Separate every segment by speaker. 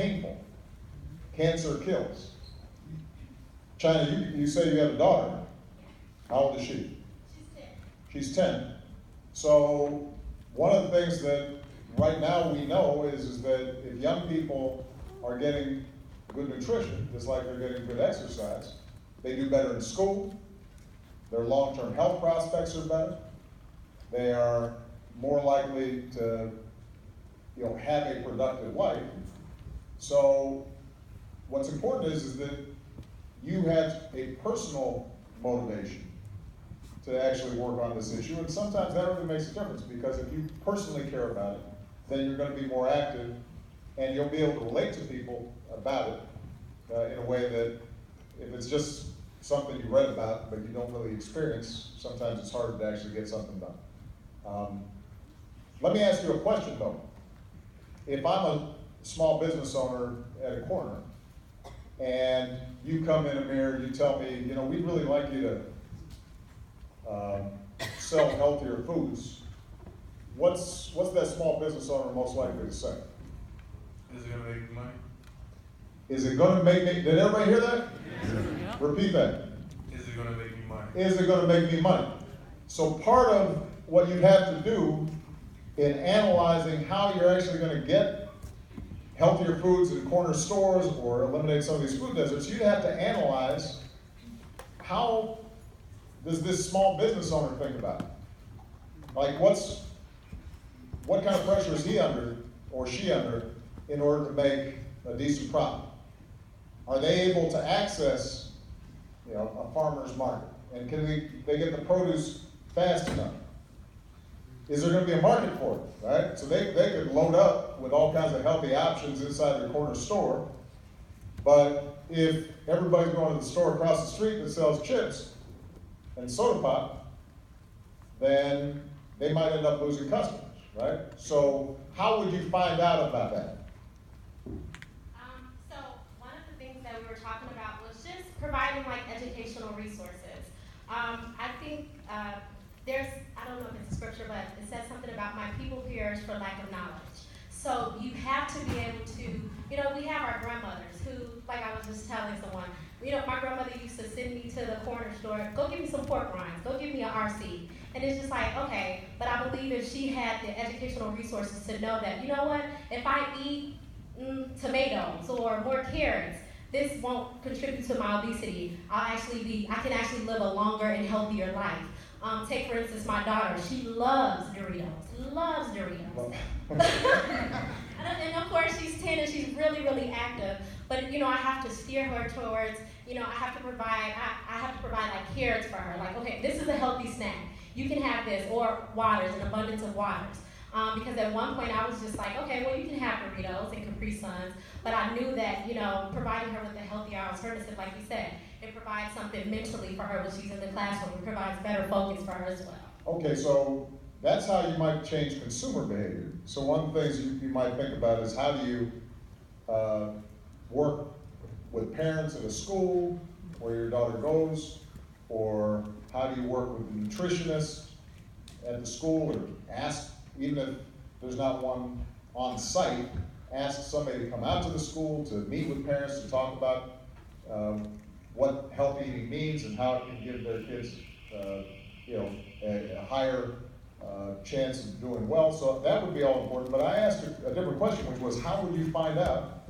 Speaker 1: painful. Cancer kills. China, you say you have a daughter. How old is she? She's 10. So one of the things that right now we know is that if young people are getting good nutrition, just like they're getting good exercise, they do better in school, their long-term health prospects are better, they are more likely to have a productive life. So what's important is that you have a personal motivation to actually work on this issue, and sometimes that really makes a difference, because if you personally care about it, then you're going to be more active, and you'll be able to relate to people about it in a way that if it's just something you read about but you don't really experience, sometimes it's harder to actually get something done. Let me ask you a question though. If I'm a small business owner at a corner, and you come in, Amir, you tell me, we'd really like you to sell healthier foods, what's that small business owner most likely to say?
Speaker 2: Is it going to make me money?
Speaker 1: Is it going to make me, did everybody hear that?
Speaker 2: Yeah.
Speaker 1: Repeat that.
Speaker 2: Is it going to make me money?
Speaker 1: Is it going to make me money? So part of what you have to do in analyzing how you're actually going to get healthier foods in corner stores or eliminate some of these food deserts, you have to analyze how does this small business owner think about it? Like what kind of pressure is he under or she under in order to make a decent profit? Are they able to access a farmer's market? And can they get the produce fast enough? Is there going to be a market for it, right? So they could load up with all kinds of healthy options inside their corner store, but if everybody's going to the store across the street that sells chips and soda pop, then they might end up losing customers, right? So how would you find out about that?
Speaker 3: So one of the things that we were talking about was just providing educational resources. I think I don't know if it's a scripture, but it says something about my people perish for lack of knowledge. So you have to be able to, we have our grandmothers who, like I was just telling someone, my grandmother used to send me to the corner store, go give me some pork rinds, go give me an RC. And it's just like, okay, but I believe if she had the educational resources to know that, if I eat tomatoes or more carrots, this won't contribute to my obesity. I can actually live a longer and healthier life. Take for instance my daughter, she loves Doritos. And of course she's 10 and she's really, really active. But I have to steer her towards, I have to provide carrots for her. Like, okay, this is a healthy snack. You can have this, or waters, an abundance of waters. Because at one point I was just like, okay, well you can have Doritos and Capri Suns, but I knew that, providing her with a healthier alternative, like you said, it provides something mentally for her when she's in the classroom. It provides better focus for her as well.
Speaker 1: Okay, so that's how you might change consumer behavior. So one of the things you might think about is how do you work with parents at a school where your daughter goes, or how do you work with the nutritionist at the school, or ask, even if there's not one on site, ask somebody to come out to the school to meet with parents to talk about what healthy eating means and how it can give their kids a higher chance of doing well. So that would be all important. But I asked a different question, which was, how would you find out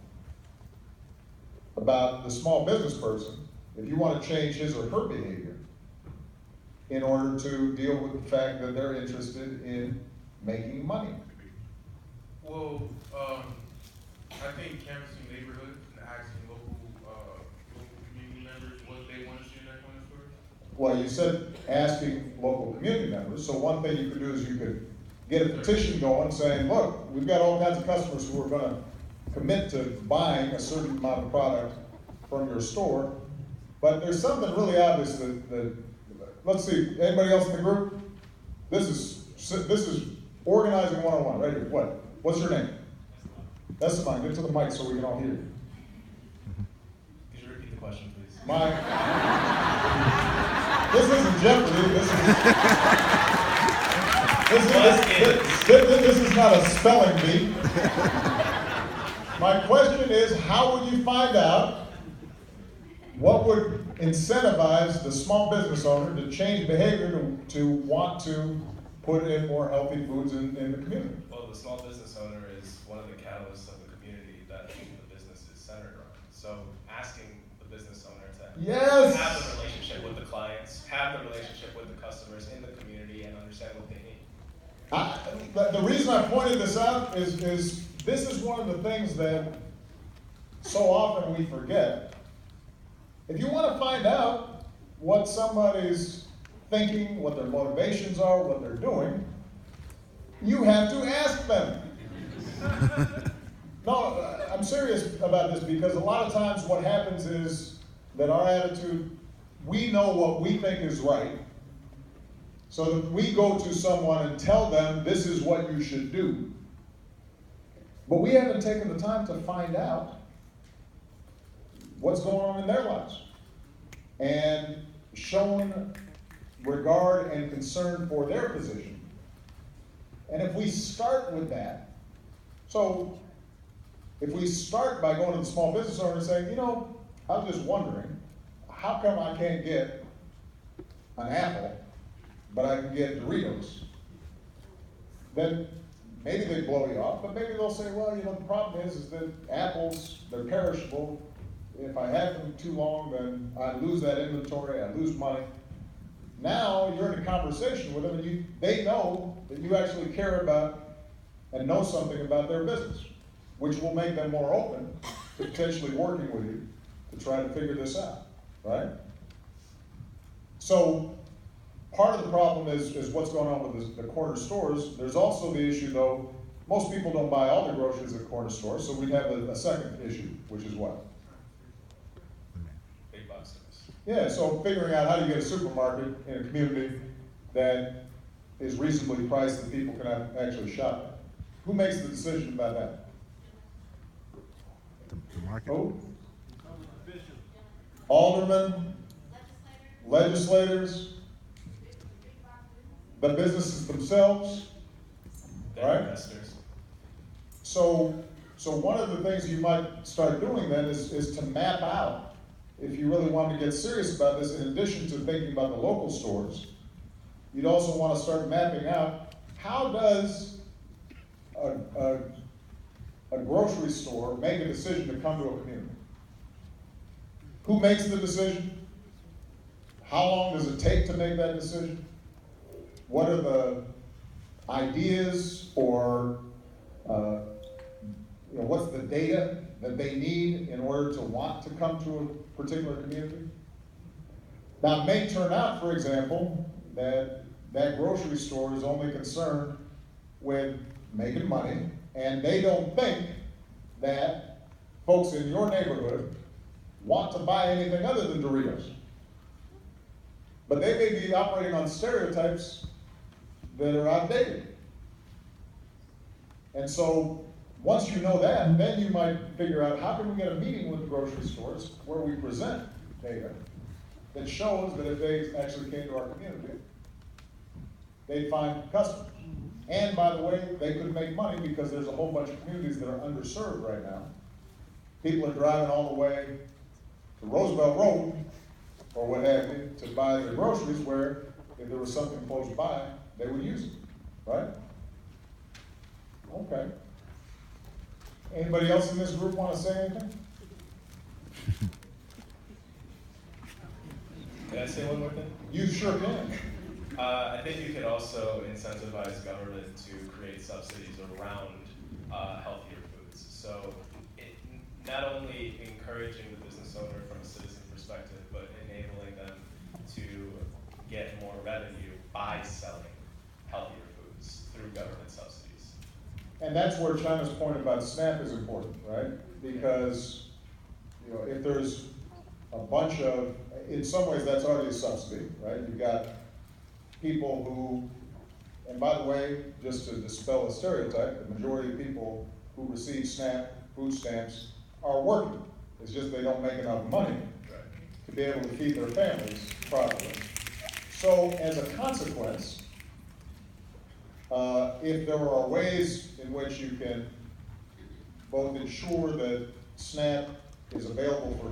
Speaker 1: about the small business person if you want to change his or her behavior in order to deal with the fact that they're interested in making money?
Speaker 2: Well, I think canvassing neighborhoods and asking local community members what they want to see in their corner stores.
Speaker 1: Well, you said asking local community members, so one thing you could do is you could get a petition going saying, look, we've got all kinds of customers who are going to commit to buying a certain amount of product from your store, but there's something really obvious that let's see, anybody else in the group? This is organizing 101 right here. What's your name? That's fine. Get to the mic so we can all hear you.
Speaker 4: Could you repeat the question, please?
Speaker 1: This isn't Jeopardy. This is not a spelling bee. My question is, how would you find out what would incentivize the small business owner to change behavior to want to put in more healthy foods in the community?
Speaker 4: Well, the small business owner is one of the catalysts of the community that the business is centered on. So asking the business owner to
Speaker 1: Yes.
Speaker 4: have the relationship with the clients, have the relationship with the customers in the community, and understand what they need.
Speaker 1: The reason I pointed this out is this is one of the things that so often we forget. If you want to find out what somebody's thinking, what their motivations are, what they're doing, you have to ask them. No, I'm serious about this because a lot of times what happens is that our attitude, we know what we think is right, so that we go to someone and tell them this is what you should do. But we haven't taken the time to find out what's going on in their lives and shown regard and concern for their position. And if we start with that, so if we start by going to the small business owner and saying, you know, I was just wondering, how come I can't get an apple, but I can get Doritos? Then maybe they blow you off, but maybe they'll say, well, you know, the problem is that apples, they're perishable. If I have them too long, then I lose that inventory, I lose money. Now you're in a conversation with them and they know that you actually care about and know something about their business, which will make them more open to potentially working with you to try to figure this out, right? So part of the problem is what's going on with the corner stores. There's also the issue, though, most people don't buy all the groceries at corner stores, so we have a second issue, which is what?
Speaker 4: Big box stores.
Speaker 1: Yeah, so figuring out how to get a supermarket in a community that is reasonably priced that people can actually shop at. Who makes the decision about that?
Speaker 5: The market.
Speaker 1: Who? Aldermen, legislators, the businesses themselves,
Speaker 4: They're
Speaker 1: right?
Speaker 4: investors.
Speaker 1: So one of the things you might start doing then is to map out, if you really want to get serious about this, in addition to thinking about the local stores, you'd also want to start mapping out how does a grocery store make a decision to come to a community? Who makes the decision? How long does it take to make that decision? What are the ideas or what's the data that they need in order to want to come to a particular community? Now, it may turn out, for example, that grocery store is only concerned with making money, and they don't think that folks in your neighborhood want to buy anything other than Doritos. But they may be operating on stereotypes that are outdated. And so once you know that, then you might figure out how can we get a meeting with the grocery stores where we present data that shows that if they actually came to our community, they'd find customers. And by the way, they could make money because there's a whole bunch of communities that are underserved right now. People are driving all the way to Roosevelt Road or what have you to buy their groceries, where if there was something close by, they would use it, right? Okay. Anybody else in this group want to say anything?
Speaker 4: Can I say one more thing?
Speaker 1: You sure can.
Speaker 4: I think you could also incentivize government to create subsidies around healthier foods. So not only encouraging the business owner from a citizen perspective, but enabling them to get more revenue by selling healthier foods through government subsidies.
Speaker 1: And that's where China's point about SNAP is important, right? Because if there's a bunch of, in some ways that's already a subsidy, right? You've got people who, and by the way, just to dispel a stereotype, the majority of people who receive SNAP food stamps are working. It's just they don't make enough money to be able to feed their families properly. So as a consequence, if there are ways in which you can both ensure that SNAP is available for